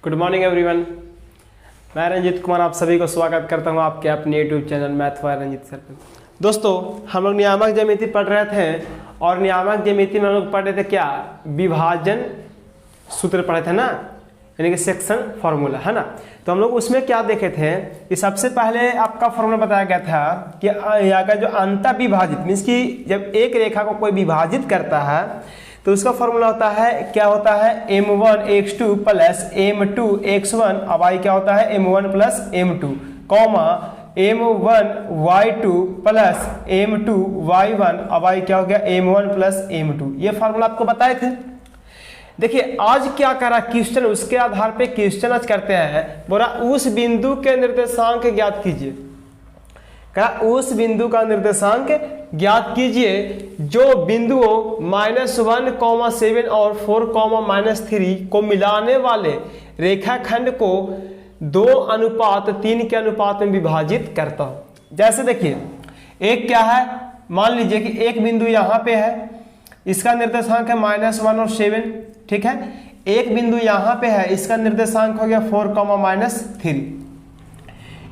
Good morning everyone. मैं रंजीत कुमार आप सभी को स्वागत करता हूं आपके अपने YouTube channel math for Ranjit sir पे। दोस्तों हम लोग नियामक ज्यामिति पढ़ रहे थे और नियामक ज्यामिति में हम लोग पढ़ रहे थे क्या, विभाजन सूत्र पढ़े थे ना, यानी कि सेक्शन फॉर्मूला, है ना। तो हम लोग उसमें क्या देखे थे कि सबसे पहले आपका फॉर्मूला बताया गया था कि यहाँ का जो अंतर विभाजित मीन्स कि जब एक रेखा को कोई विभाजित करता है तो उसका फॉर्मूला होता है, क्या होता है, m1 x2 plus m2 x1। अब आई क्या होता है, m1 plus m2 comma m1 y2 plus m2 y1। अब आई क्या हो गया, m1 प्लस m2। ये फॉर्मूला आपको बताए थे। देखिए आज क्या करा क्वेश्चन, उसके आधार पे क्वेश्चन आज करते हैं। बोला उस बिंदु के निर्देशांक ज्ञात कीजिए, कहा उस बिंदु का निर्देशांक ज्ञात कीजिए जो बिंदुओं -1, 7 और 4, -3 को मिलाने वाले रेखाखंड को 2:3 के अनुपात में विभाजित करता हो। जैसे देखिए एक क्या है, मान लीजिए कि एक बिंदु यहाँ पे है, इसका निर्देशांक है -1 और 7, ठीक है। एक बिंदु यहाँ पे है, इसका निर्देशांक हो गया 4, -3।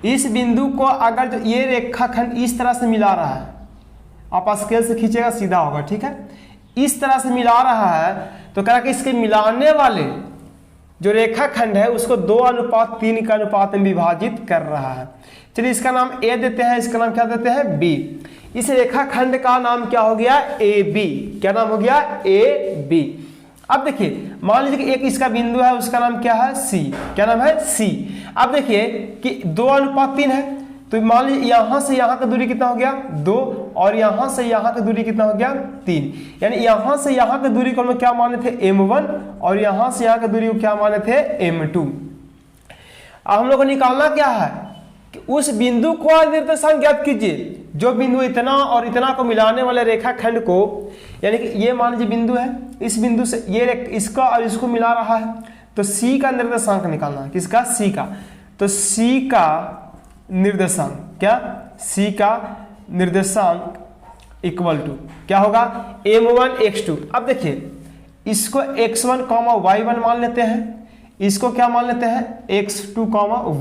इस बिंदु को अगर जो ये रेखाखंड इस तरह से मिला रहा है, आप स्केल से खींचेगा सीधा होगा, ठीक है। इस तरह से मिला रहा है तो कह रहा कि इसके मिलाने वाले जो रेखाखंड है उसको 2:3 के अनुपात में विभाजित कर रहा है। चलिए इसका नाम ए देते हैं, इसका नाम क्या देते हैं, बी। इस रेखाखंड का नाम क्या हो गया, ए बी। क्या नाम हो गया, ए बी। अब देखिए मान लीजिए कि एक इसका बिंदु है, उसका नाम क्या है, सी। क्या नाम है, सी। अब देखिए कि 2:3 है, तो मान लीजिए यहां से यहां का दूरी कितना हो गया, 2, और यहां से यहां का दूरी कितना हो गया, 3। यानी यहां से यहां की दूरी को हम क्या माने थे, m1, और यहां से यहां की दूरी को क्या माने थे, m2। अब हम लोग को निकालना क्या है कि उस बिंदु को निर्देशांक ज्ञात कीजिए जो बिंदु इतना और इतना को मिलाने वाले रेखाखंड को, यानी कि ये मान लीजिए बिंदु है, इस बिंदु से ये इसका और इसको मिला रहा है, तो C का निर्देशांक निकालना है। किसका, C का। तो C का निर्देशांक क्या, C का निर्देशांक इक्वल टू क्या होगा, m1 x2। अब देखिए इसको x1, y1 मान लेते हैं, इसको क्या मान लेते हैं, x2,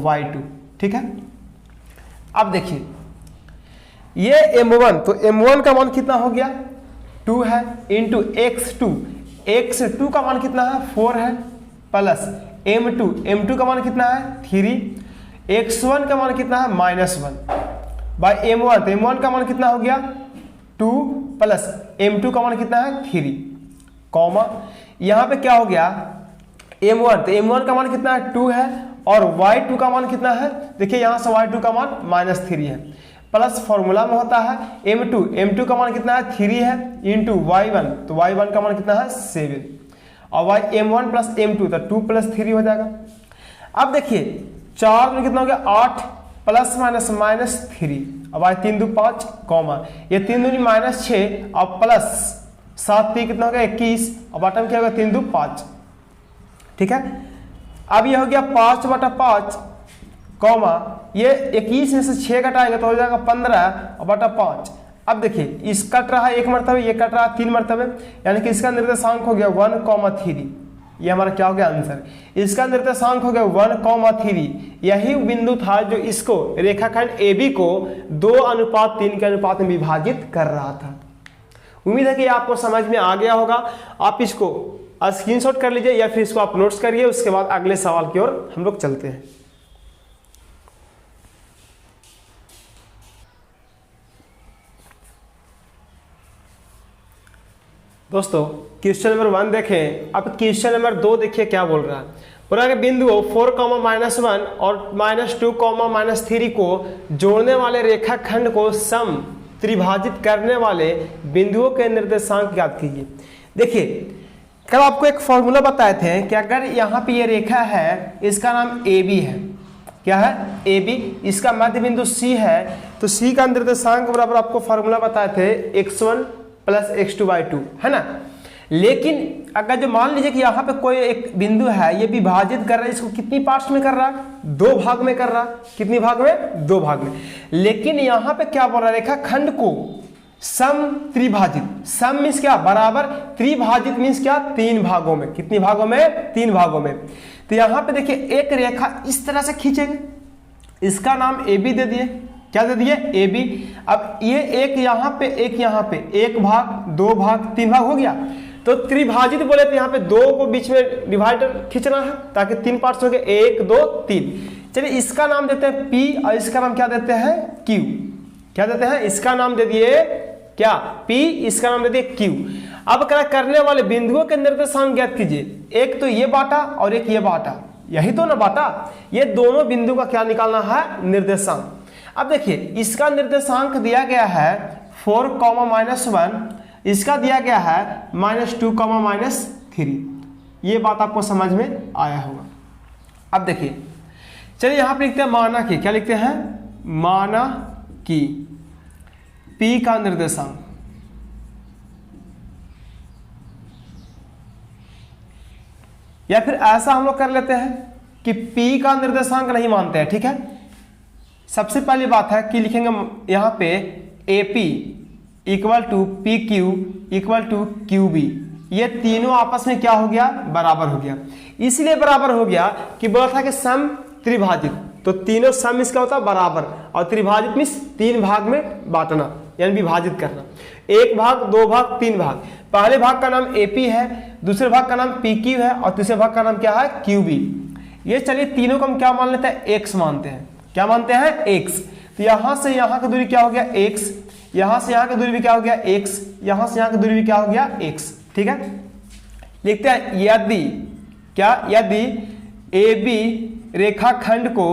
y2, ठीक है। अब देखिए ये m1, तो m1 का मान कितना हो गया, 2 है, इंटू x2, x2 का मान कितना है, 4 है, प्लस m2 का मान कितना है, 3, x1 का मान कितना है, -1 बाय m1, तो m1 का मान कितना हो गया, 2, प्लस m2 का मान कितना है, 3, कॉमा यहाँ पे क्या हो गया, m1, तो m1 का मान कितना है, 2 है, और y2 का मान कितना है, देखिए यहाँ से y2 का मान -3 है, प्लस फॉर्मूला में होता है m2 का मान कितना है, 3 है, इंटू y1, तो y1 का मान कितना है, 7, और m1 प्लस m2, तो 2 प्लस 3 हो जाएगा। अब देखिए 4 में कितना हो गया, 8, प्लस -3, अब आए 3 2 5, कॉमा ये 3 दूनी -6, और प्लस 7 3 कितना हो गया, 21, और बटन क्या होगा, 3 2 5, ठीक है। अब ये हो गया 5/5, कॉमा ये 21 में से 6 घटाएंगे तो हो जाएगा 15/5। अब देखिए इस कट रहा है 1 मरतबे, ये कट रहा है 3 मरतबे, यानी कि इसका निर्देशांक हो गया 1,3। ये हमारा क्या हो गया आंसर, इसका निर्देशांक हो गया 1,3। यही बिंदु था जो इसको रेखाखंड AB को 2:3 के अनुपात में विभाजित कर रहा था। उम्मीद है कि आपको समझ में आ गया होगा। आप इसको स्क्रीनशॉट कर लीजिए या फिर इसको आप नोट्स करिए, उसके बाद अगले सवाल की ओर हम लोग चलते हैं। दोस्तों क्वेश्चन नंबर 1 देखें। अब क्वेश्चन नंबर 2 देखिए क्या बोल रहा है। बोल रहा है कि बिंदुओं 4, -1 और -2, -3 को जोड़ने वाले रेखाखंड को सम त्रिभाजित करने वाले बिंदुओं के निर्देशांक ज्ञात कीजिए। देखिए कल आपको एक फॉर्मूला बताए थे कि अगर यहाँ पे ये रेखा है, इसका नाम AB है, क्या है, AB, इसका मध्य बिंदु C है, तो C का निर्देशांक बराबर आपको फॉर्मूला बताए थे x1 प्लस x2/2, है ना। लेकिन अगर जो मान लीजिए कि यहाँ पे कोई एक बिंदु है, ये विभाजित कर रहा है, इसको कितनी पार्ट्स में कर रहा है, 2 भाग में कर रहा है। कितनी भाग में, 2 भाग में। लेकिन यहाँ पे क्या बोल रहा है, रेखाखंड को सम त्रिभाजित, सम मीन्स क्या, बराबर, त्रिभाजित मीन्स क्या, 3 भागों में। कितनी भागों में, 3 भागों में। तो यहाँ पे देखिए एक रेखा इस तरह से खींचेंगे, इसका नाम ए बी दे दिए। क्या दे दिए? A B. अब ये एक यहाँ पे, एक यहाँ पे, एक भाग, दो भाग, तीन भाग हो गया। तो त्रिभाजित बोले तो यहाँ पे दो को बीच में डिवाइडर खींचना है ताकि तीन पार्ट्स हो गए, एक दो तीन। चलिए इसका नाम देते हैं पी और इसका नाम क्या देते हैं? क्यू। क्या देते हैं? इसका नाम दे दिए क्या? पी, इसका नाम दे दिए क्यू। अब करने वाले बिंदुओं के निर्देशांक ज्ञात कीजिए। एक तो ये बाटा और एक ये बाटा, यही तो ना बाटा। ये दोनों बिंदु का क्या निकालना है? निर्देशांक। अब देखिए इसका निर्देशांक दिया गया है 4, -1, इसका दिया गया है -2, -3। ये बात आपको समझ में आया होगा। अब देखिए चलिए यहां पे लिखते हैं माना कि, क्या लिखते हैं? माना कि P का निर्देशांक या फिर ऐसा हम लोग कर लेते हैं कि P का निर्देशांक नहीं मानते हैं। ठीक है, सबसे पहली बात है कि लिखेंगे यहां पे AP equal to PQ equal to QB। ये तीनों आपस में क्या हो गया? बराबर हो गया। इसलिए बराबर हो गया कि बोला था कि सम त्रिभाजित, तो तीनों सम इसका होता है बराबर, और त्रिभाजित मीन्स तीन भाग में बांटना यानी विभाजित करना। एक भाग, दो भाग, तीन भाग। पहले भाग का नाम AP है, दूसरे भाग का नाम PQ है और तीसरे भाग का नाम क्या है? QB। ये चलिए तीनों को हम क्या मान लेते हैं? X मानते हैं। क्या मानते हैं? X। तो यहां से यहां की दूरी क्या हो गया? X। यहां से यहां की दूरी भी क्या हो गया? X। यहां से यहां की दूरी भी क्या हो गया? X। ठीक है, लिखते हैं यदि, क्या? यदि AB रेखाखंड को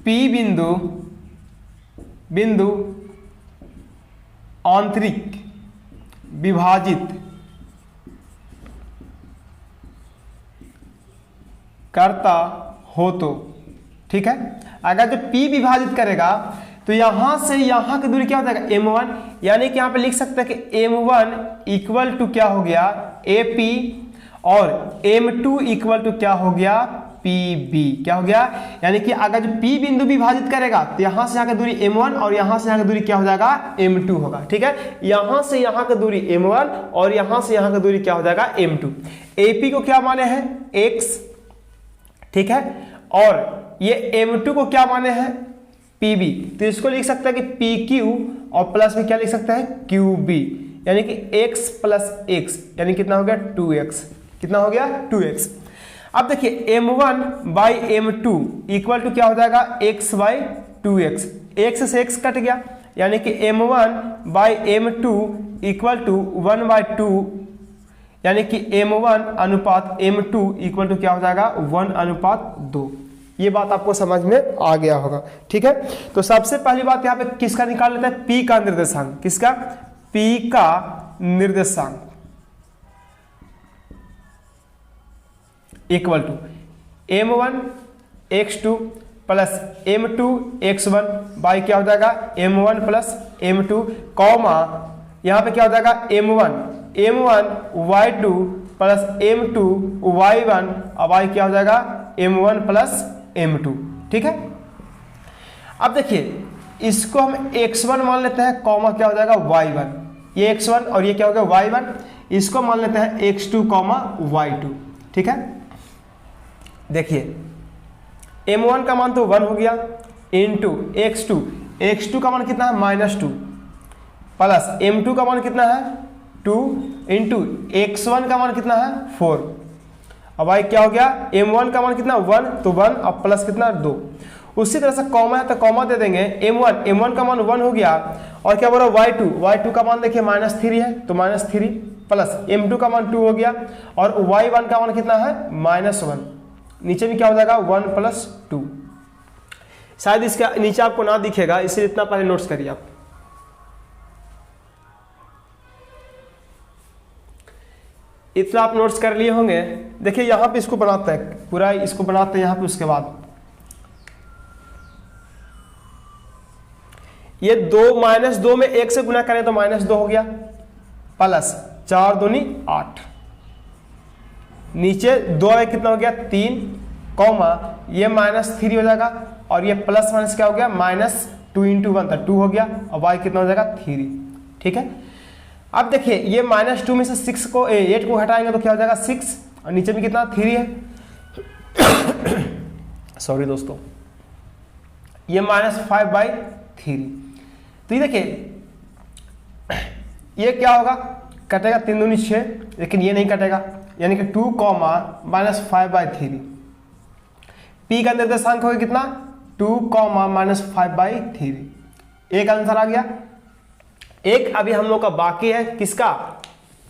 P बिंदु आंतरिक विभाजित करता हो तो, ठीक है, अगर जो P विभाजित करेगा तो यहां से यहां की दूरी क्या हो जाएगा? M1। यानी कि यहां पे लिख सकते हैं कि M1 इक्वल टू क्या हो गया? AP और M2 इक्वल टू क्या हो गया? PB। क्या हो गया? यानी कि अगर जो P बिंदु विभाजित करेगा तो यहां से यहां की दूरी M1 और यहां से यहां की दूरी क्या हो जाएगा? M2 होगा। ठीक है, यहां से यहां की दूरी M1 और यहां से यहां की दूरी क्या हो जाएगा? M2। AP को क्या माने हैं? X। ठीक है, और ये M2 को क्या माने हैं? PB। तो इसको लिख सकते हैं कि PQ और प्लस में क्या लिख सकते हैं? QB। यानी कि X प्लस X यानी कितना हो गया? 2X। कितना हो गया? 2X। अब देखिए M1 by M2 equal to क्या हो जाएगा? X by 2X। X से X कट गया यानी कि M1 by M2 equal to 1/2 यानी कि M1 अनुपात M2 इक्वल टू क्या हो जाएगा? 1/2। ये बात आपको समझ में आ गया होगा। ठीक है, तो सबसे पहली बात यहाँ पे किसका निकाल लेते हैं? P का निर्देशांक। किसका? P का निर्देशांक equal to M1 x2 plus M2 x1 by क्या हो जाएगा? M1 प्लस M2 कॉमा यहाँ पे क्या हो जाएगा? M1 y2 plus M2 y1 और y क्या हो जाएगा? M1 plus M2। ठीक है, अब देखिए इसको हम x1 मान लेते हैं, कॉमा क्या हो जाएगा? y1। ये x1 और ये क्या हो गया? y1। इसको मान लेते हैं x2 कॉमा y2। ठीक है, देखिए M1 का मान तो 1 हो गया इंटू x2। x2 का मान कितना है? -2 प्लस M2 का मान कितना है? 2 इंटू x1 का मान कितना है? 4। अब भाई क्या हो गया? M1 का मान कितना? 1, तो 1 और प्लस कितना? 2। उसी तरह से कॉमा है तो कॉमा दे देंगे। M1 का मान 1 हो गया और क्या बोल रहा है? y2 का मान देखिए -3 है तो -3 प्लस M2 का मान 2 हो गया और y1 का मान कितना है? -1। नीचे भी क्या हो जाएगा? 1 प्लस 2। शायद इसका नीचे आपको ना दिखेगा इसलिए इतना पहले नोट्स करिए आप। इतना आप नोट्स कर लिए होंगे। देखिए यहां पे इसको बनाते हैं, पूरा इसको बनाते हैं यहां पे। उसके बाद ये 2 में 1 से गुना करें तो -2 हो गया प्लस 4 दूनी 8। नीचे 2 में कितना हो गया? 3 कॉमा ये -3 हो जाएगा और ये प्लस माइनस क्या हो गया? -2 × 1 तो 2 हो गया और y कितना हो जाएगा? 3। ठीक है, अब देखिए ये -2 में से 8 को हटाएंगे तो क्या हो जाएगा 6, और नीचे में कितना 3 है सॉरी दोस्तों, ये -5/3। तो ये देखिए ये क्या होगा, कटेगा 3 दूनी 6, लेकिन ये नहीं कटेगा, यानी कि 2, -5/3। पी का निर्देशांक होगा कितना 2, -5/3। एक आंसर आ गया। एक अभी हम लोग का बाकी है, किसका,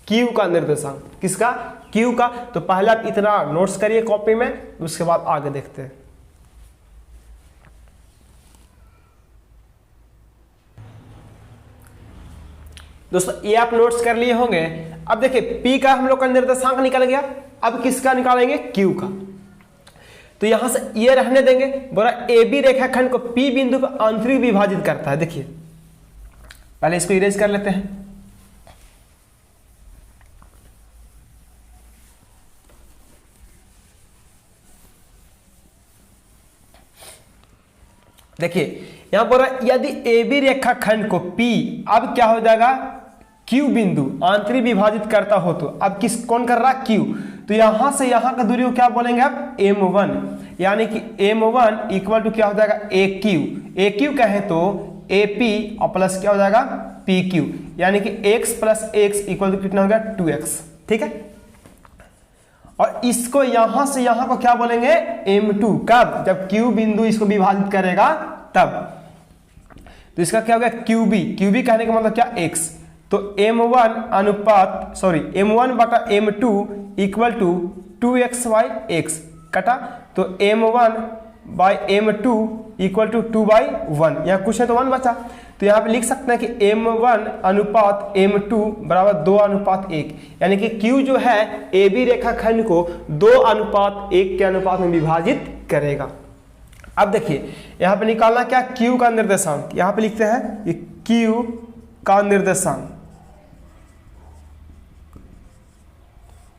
क्यू का निर्देशांक, किसका, क्यू का। तो पहले आप इतना नोट्स करिए कॉपी में, उसके बाद आगे देखते हैं। दोस्तों ये आप नोट्स कर लिए होंगे। अब देखिए P का हम लोग का निर्देशांक निकल गया, अब किसका निकालेंगे, Q का। तो यहां से ये रहने देंगे, बोला AB रेखाखंड को P बिंदु पर आंतरिक विभाजित करता है। देखिए पहले इसको इरेज कर लेते हैं। देखिए यहां पर यदि AB रेखाखंड को P अब क्या हो जाएगा, Q बिंदु आंतरिक विभाजित करता हो, तो अब किस कौन कर रहा है, Q। तो यहां से यहां का दूरी को क्या बोलेंगे आप, M1, यानी कि M1 इक्वल टू क्या हो जाएगा, AQ कहे तो AP और प्लस क्या हो जाएगा, PQ, यानी कि x + x इक्वल टू कितना हो गया 2x। ठीक है, और इसको यहां से यहां को क्या बोलेंगे, M2। कब, जब Q बिंदु इसको विभाजित करेगा तब। तो इसका क्या हो गया, QB कहने का मतलब क्या, x। तो M1/M2 इक्वल टू 2x/x कटा, तो M1/M2 इक्वल टू 2/1, यहाँ कुछ है तो 1 बचा। तो यहाँ पे लिख सकते हैं कि M1/M2 बराबर 2:1, यानी कि Q जो है AB रेखाखंड को 2:1 के अनुपात में विभाजित करेगा। अब देखिए यहाँ पे निकालना क्या, Q का निर्देशांक। यहाँ पे लिखते हैं कि Q का निर्देशांक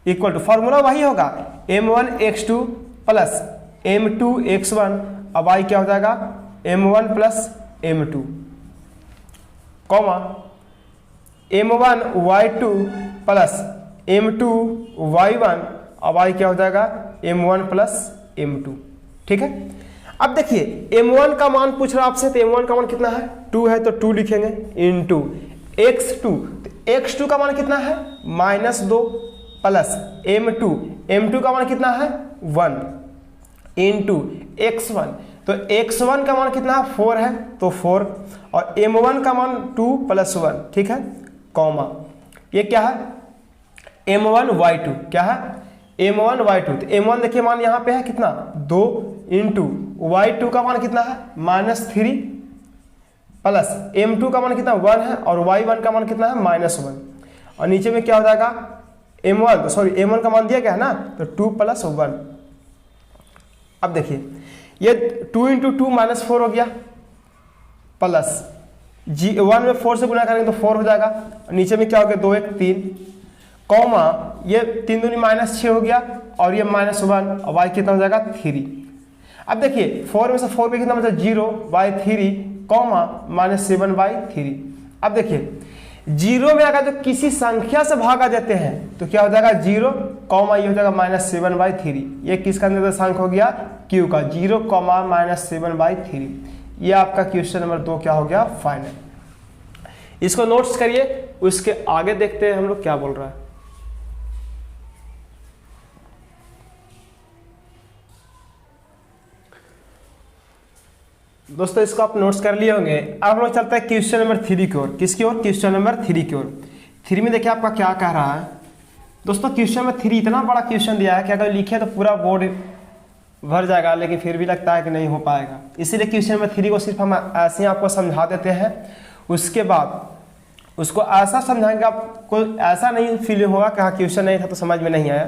इक्वल टू, फॉर्मूला वही होगा, M1x2 प्लस M2x1, अब आई क्या हो जाएगा, M1 plus M2, comma M1y2 plus M2y1, अब आई क्या हो जाएगा, M1 प्लस M2। ठीक है, अब देखिए M1 का मान पूछ रहा है आपसे, तो M1 का मान कितना है, 2 है तो 2 लिखेंगे, इंटू x2, तो x2 का मान कितना है, -2 प्लस M2 का मान कितना है 1, इंटू x1, तो x1 का मान कितना है 4 है तो 4, और M1 का मान 2 + 1। ठीक है, कॉमा ये क्या है, M1y2, क्या है, M1y2। तो M1 देखिए मान यहाँ पे है कितना 2, इंटू y2 का मान कितना है -3, प्लस M2 का मान कितना 1 है, और y1 का मान कितना है -1, और नीचे में क्या हो जाएगा, M1 का मान दिया गया है ना, तो 2 + 1। अब देखिए ये 2 × 2 -4 हो गया, प्लस 1 में 4 से गुना करेंगे तो 4 हो जाएगा, और नीचे में क्या हो गया 2 1 3, कॉमा ये 3 दूनी -6 हो गया, और ये -1, और y कितना हो जाएगा 3। अब देखिए 4 में से 4 पे कितना बचा 0/3, कॉमा -7/3। अब देखिए 0 में अगर जो किसी संख्या से भागा देते हैं तो क्या हो जाएगा 0, कॉमा ये हो जाएगा -7/3। ये किसका निर्देशांक हो गया, Q का, 0, -7/3। ये आपका क्वेश्चन नंबर 2 क्या हो गया, फाइनल। इसको नोट्स करिए, उसके आगे देखते हैं हम लोग क्या बोल रहा है। दोस्तों इसको आप नोट्स कर लिए होंगे। अब हम लोग चलते हैं क्वेश्चन नंबर 3 की ओर। किसकी ओर, क्वेश्चन नंबर 3 की ओर। 3 में देखिए आपका क्या कह रहा है। दोस्तों क्वेश्चन नंबर 3 इतना बड़ा क्वेश्चन दिया है कि अगर लिखे तो पूरा बोर्ड भर जाएगा, लेकिन फिर भी लगता है कि नहीं हो पाएगा। इसीलिए क्वेश्चन नंबर 3 को सिर्फ हम ऐसे ही आपको समझा देते हैं, उसके बाद उसको ऐसा समझाएंगे आपको ऐसा नहीं फील होगा कि हाँ क्वेश्चन नहीं था तो समझ में नहीं आया।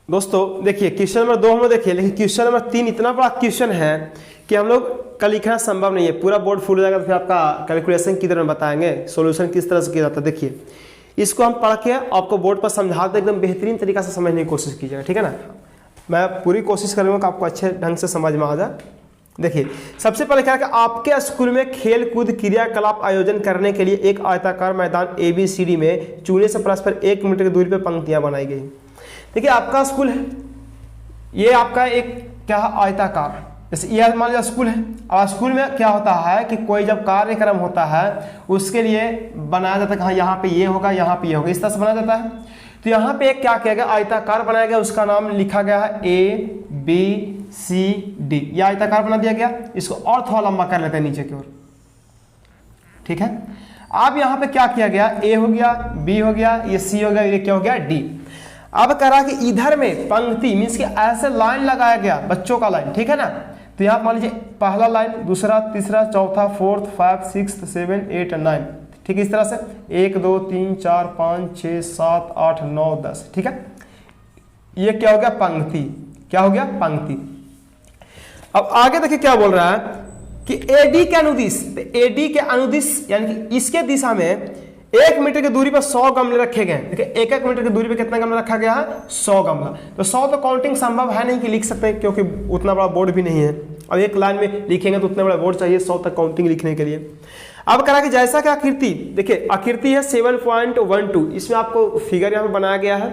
दोस्तों देखिए क्वेश्चन नंबर 2 हम लोग देखिए, लेकिन क्वेश्चन नंबर 3 इतना बड़ा क्वेश्चन है कि हम लोग का लिखना संभव नहीं है। पूरा बोर्ड फुल हो जाएगा तो फिर आपका कैलकुलेशन की तरह बताएंगे, सॉल्यूशन किस तरह से किया जाता है। देखिए इसको हम पढ़ के आपको बोर्ड पर समझा दे, एकदम बेहतरीन तरीका से समझने की कोशिश कीजिएगा, ठीक है ना। मैं पूरी कोशिश करूँगा कि आपको अच्छे ढंग से समझ में आ जाए। देखिए सबसे पहले क्या है कि आपके स्कूल में खेल कूद क्रियाकलाप आयोजन करने के लिए एक आयताकार मैदान ABCD में चूने से परस्पर 1 मीटर की दूरी पर पंक्तियां बनाई गई। देखिए आपका स्कूल है, ये आपका एक क्या है आयताकार, जैसे ये मान लीजिए स्कूल है। और स्कूल में क्या होता है कि कोई जब कार्यक्रम होता है उसके लिए बनाया जाता है कि हाँ यहाँ पे ये होगा, यहाँ पे ये होगा, इस तरह से बनाया जाता है। तो यहाँ पे एक क्या किया गया, आयताकार बनाया गया, उसका नाम लिखा गया है ABCD। यह आयताकार बना दिया गया। इसको और थोड़ा लंबा कर लेते हैं नीचे की ओर, ठीक है। अब यहाँ पे क्या किया गया, A हो गया, B हो गया, ये C हो गया, ये क्या हो गया D। अब करा कि इधर में पंक्ति मीन्स कि ऐसे लाइन लगाया गया, बच्चों का लाइन, ठीक है ना। तो यहाँ मान लीजिए पहला लाइन, दूसरा, तीसरा, चौथा, 4th, 5th, 6th, 7th, 8th और 9th, ठीक है। इस तरह से 1 2 3 4 5 6 7 8 9 10, ठीक है। ये क्या हो गया, पंक्ति, क्या हो गया, पंक्ति। अब आगे देखिए क्या बोल रहा है कि AD के अनुदिश, AD के अनुदिश यानी कि इसके दिशा में 1 मीटर की दूरी पर 100 गमले रखे गए हैं। देखिए 1 मीटर की दूरी पर कितना गमला रखा गया है, 100 गमला। तो 100 तो काउंटिंग संभव है नहीं कि लिख सकते हैं, क्योंकि उतना बड़ा बोर्ड भी नहीं है। अब एक लाइन में लिखेंगे तो उतना बड़ा बोर्ड चाहिए 100 तक काउंटिंग लिखने के लिए। अब करा कि जैसा कि आकृति, देखिए आकृति है 7.12, इसमें आपको फिगर यहाँ पे बनाया गया है।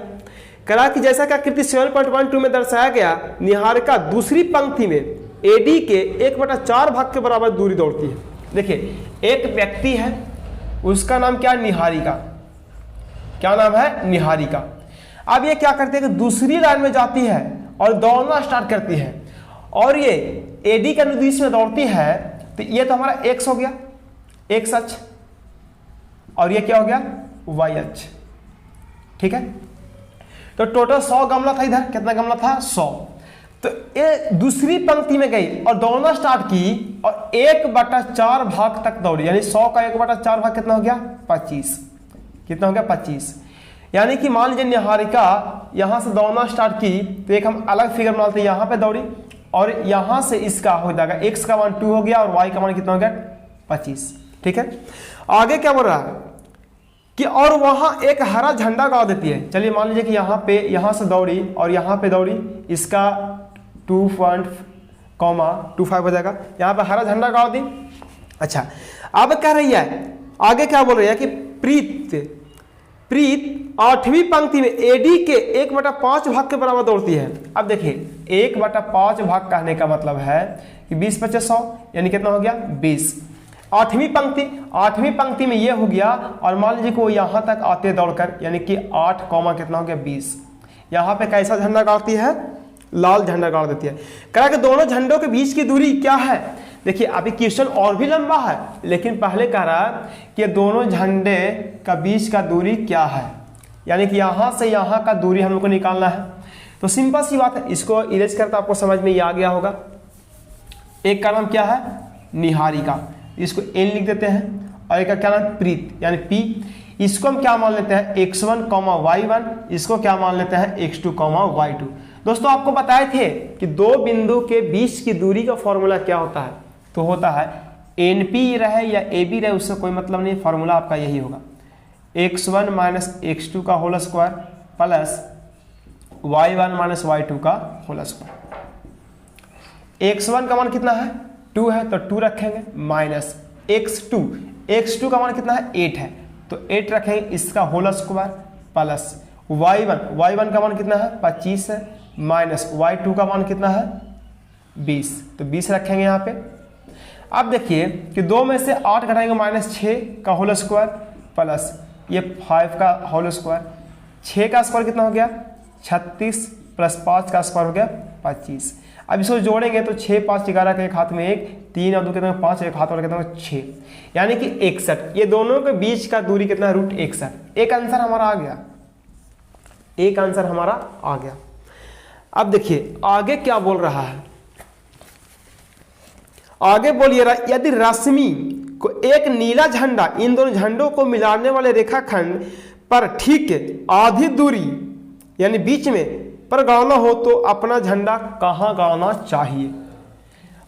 करा कि जैसा कि आकृति 7.12 में दर्शाया गया, निहारिका दूसरी पंक्ति में AD के 1/4 भाग के बराबर दूरी दौड़ती है। देखिए एक व्यक्ति है, उसका नाम क्या, निहारिका। क्या नाम है, निहारिका। अब ये क्या करती है कि दूसरी लाइन में जाती है और दौड़ना स्टार्ट करती है, और ये AD के अनुदिश में दौड़ती है। तो ये तो हमारा X हो गया, X अक्ष, और ये क्या हो गया, Y अक्ष, ठीक है। तो टोटल 100 गमला था। इधर कितना गमला था, 100। तो ये दूसरी पंक्ति में गई और दौड़ना स्टार्ट की और 1/4 भाग तक दौड़ी, यानी 100 का 1/4 भाग कितना हो गया, 25। कितना हो गया, 25। यानी कि मान लीजिए निहारिका यहां से दौड़ना स्टार्ट की, तो एक हम अलग फिगर बनाते हैं, यहां पे दौड़ी और यहां से इसका हो जाएगा, X का मान 2 हो गया और Y का मान कितना हो गया, 25, ठीक है। आगे क्या बोल रहा है कि और वहां एक हरा झंडा गाड़ देती है। चलिए मान लीजिए कि यहां से दौड़ी और यहां पे दौड़ी, इसका 2.25 हो जाएगा, यहाँ पे हरा झंडा गाड़ दी। अच्छा अब कह रही है, आगे क्या बोल रही है कि प्रीत 8वीं पंक्ति में AD के 1/5 भाग के बराबर दौड़ती है। अब देखिए 1/5 भाग कहने का मतलब है कि 20 × 100 यानी कितना हो गया, 20। 8वीं पंक्ति में ये हो गया, और मान लीजिए कि वो यहाँ तक आते दौड़कर, यानी कि 8, कितना हो गया, 20। यहाँ पे कैसा झंडा गाड़ती है, लाल झंडा गाड़ देती है। कहा कि दोनों झंडों के बीच की दूरी क्या है। देखिए अभी क्वेश्चन और भी लंबा है, लेकिन पहले कह रहा है कि दोनों झंडे का बीच का दूरी क्या है, यानी कि यहां से यहां का दूरी हम लोग को निकालना है। तो सिंपल सी बात है, इसको इरेज करता आपको समझ में ये आ गया होगा। एक का नाम क्या है, निहारिका, इसको N लिख देते हैं, और एक का क्या नाम, प्रीत यानी P। इसको हम क्या मान लेते हैं, X1, Y1, इसको क्या मान लेते हैं, X2, Y2। दोस्तों आपको बताए थे कि दो बिंदु के बीच की दूरी का फॉर्मूला क्या होता है, तो होता है NP रहे या AB रहे, उससे कोई मतलब नहीं, फॉर्मूला आपका यही होगा, X1 - X2 का whole square plus Y1 - Y2 का होल स्क्वायर। X1 का मान कितना है, 2 है, तो 2 रखेंगे, माइनस X2 का मान कितना है, 8 है, तो 8 रखेंगे, इसका होल स्क्वायर प्लस Y1 का मान कितना है, 25 है, माइनस Y2 का मान कितना है, 20, तो 20 रखेंगे यहाँ पे। अब देखिए कि 2 में से 8 घटाएंगे, -6 का होल स्क्वायर प्लस ये 5 का होल स्क्वायर, 6 का स्क्वायर कितना हो गया, 36 प्लस 5 का स्क्वायर हो गया 25। अब इसको जोड़ेंगे तो 6, 5, 11 के एक हाथ में 1, 3 और 2 कितना 5, एक हाथ और कितना 6, यानी कि 61। ये दोनों के बीच का दूरी कितना है, √61। एक आंसर हमारा आ गया, एक आंसर हमारा आ गया। अब देखिए आगे क्या बोल रहा है, आगे बोलिए, यदि रश्मि को एक नीला झंडा इन दोनों झंडों को मिलाने वाले रेखाखंड पर ठीक आधी दूरी यानी बीच में पर गाड़ना हो तो अपना झंडा कहाँ गाड़ना चाहिए,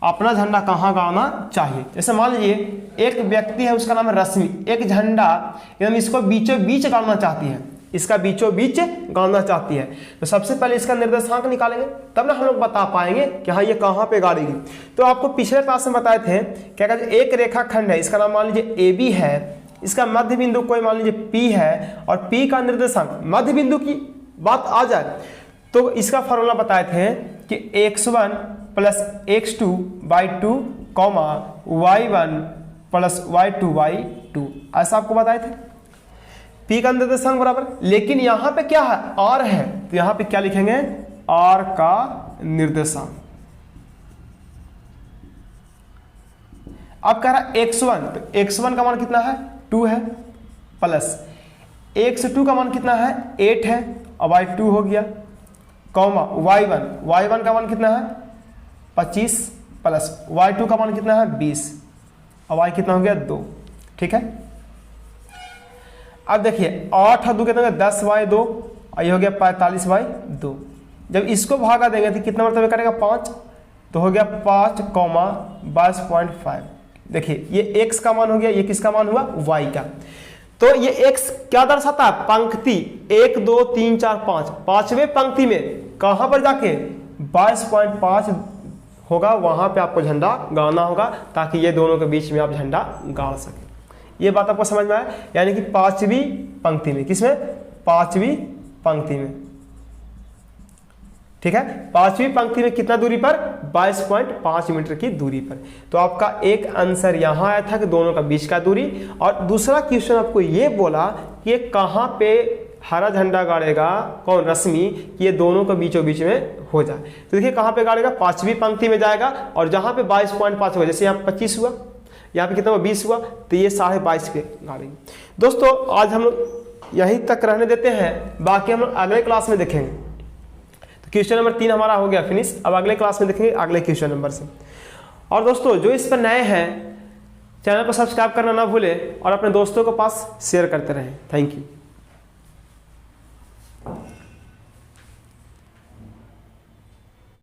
अपना झंडा कहाँ गाड़ना चाहिए। जैसे मान लीजिए एक व्यक्ति है, उसका नाम है रश्मि, एक झंडा एकदम इसको बीचों बीच गाड़ना चाहती है, इसका बीचों बीच गाड़ना चाहती है, तो सबसे पहले इसका निर्देशांक निकालेंगे, तब ना हम लोग बता पाएंगे कि हाँ ये कहाँ पे गाड़ेगी। तो आपको पिछले क्लास में बताए थे क्या कहते हैं, एक रेखाखंड है, इसका नाम मान लीजिए AB है, इसका मध्य बिंदु कोई मान लीजिए P है, और P का निर्देशांक मध्य बिंदु की बात आ जाए तो इसका फॉर्मूला बताए थे कि x1 plus x2 by 2 comma y1 plus y2 by 2, ऐसा आपको बताए थे। P का निर्देशांक बराबर, लेकिन यहां पे क्या है, R है, तो यहां पे क्या लिखेंगे, R का निर्देशांक। अब कह रहा है x1, तो x1 का मान कितना है 2 है, प्लस x2 का मान कितना है 8 है, अब y2 हो गया, कॉमा y1 का मान कितना है 25, प्लस y2 का मान कितना है 20, अब y कितना हो गया 2, ठीक है। अब देखिए 8 और 2 कितना हो गया 10/2, और ये हो गया 45/2। जब इसको भागा देंगे तो कितना मतलब करेगा 5, तो हो गया 5 कॉमा 22.5। देखिए ये x का मान हो गया, ये किसका मान हुआ y का। तो ये x क्या दर्शाता है, पंक्ति 1 2 3 4 5, पांचवें पंक्ति में कहां पर जाके 22.5 होगा, वहां पे आपको झंडा गाड़ना होगा, ताकि ये दोनों के बीच में आप झंडा गाड़ सके। ये बात आपको समझ में आया, यानी कि पांचवी पंक्ति में, किसमें, पांचवी पंक्ति में, ठीक है। पांचवी पंक्ति में कितना दूरी पर, 22.5 मीटर की दूरी पर। तो आपका एक आंसर यहां आया था कि दोनों का बीच का दूरी, और दूसरा क्वेश्चन आपको ये बोला कि कहां पे हरा झंडा गाड़ेगा कौन, रश्मि, ये दोनों के बीचों बीच में हो जाए। तो देखिए कहां पे गाड़ेगा, पांचवी पंक्ति में जाएगा, और जहां पे 22.5 होगा, जैसे यहाँ 25 हुआ, यहाँ पे कितना हुआ 20 हुआ, तो ये 22.5 पे गाड़ेंगे। दोस्तों आज हम लोग यहीं तक रहने देते हैं, बाकी हम लोग अगले क्लास में देखेंगे। तो क्वेश्चन नंबर 3 हमारा हो गया फिनिश, अब अगले क्लास में देखेंगे अगले क्वेश्चन नंबर से। और दोस्तों जो इस पर नए हैं, चैनल को सब्सक्राइब करना ना भूलें, और अपने दोस्तों के पास शेयर करते रहें। Thank you.